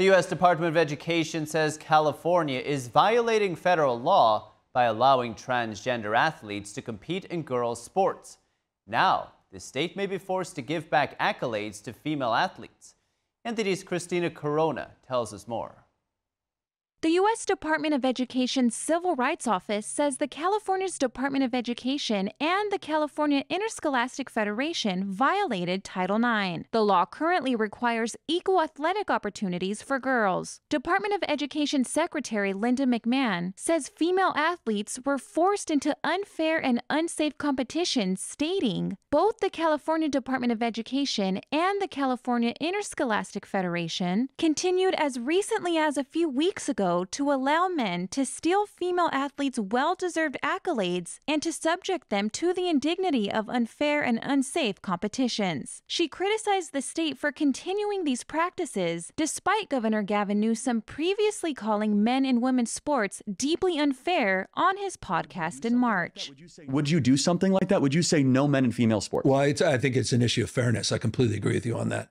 The U.S. Department of Education says California is violating federal law by allowing transgender athletes to compete in girls' sports. Now, the state may be forced to give back accolades to female athletes. NTD's Christina Corona tells us more. The U.S. Department of Education's Civil Rights Office says the California's Department of Education and the California Interscholastic Federation violated Title IX. The law currently requires equal athletic opportunities for girls. Department of Education Secretary Linda McMahon says female athletes were forced into unfair and unsafe competitions, stating, "Both the California Department of Education and the California Interscholastic Federation continued as recently as a few weeks ago to allow men to steal female athletes' well-deserved accolades and to subject them to the indignity of unfair and unsafe competitions." She criticized the state for continuing these practices, despite Governor Gavin Newsom previously calling men and women's sports deeply unfair on his podcast in March. Would you do something like that? Would you say no men in female sports? Well, I think it's an issue of fairness. I completely agree with you on that.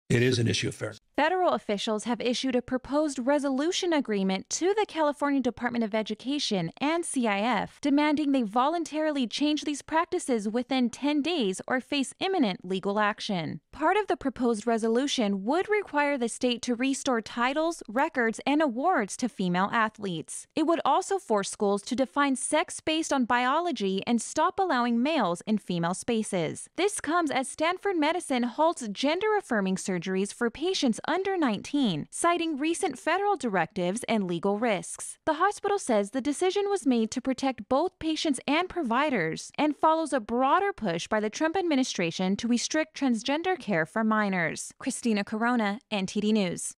It is an issue of fairness. Federal officials have issued a proposed resolution agreement to the California Department of Education and CIF, demanding they voluntarily change these practices within 10 days or face imminent legal action. Part of the proposed resolution would require the state to restore titles, records, and awards to female athletes. It would also force schools to define sex based on biology and stop allowing males in female spaces. This comes as Stanford Medicine halts gender-affirming surgeries for patients under 19, citing recent federal directives and legal risks. The hospital says the decision was made to protect both patients and providers and follows a broader push by the Trump administration to restrict transgender care for minors. Christina Corona, NTD News.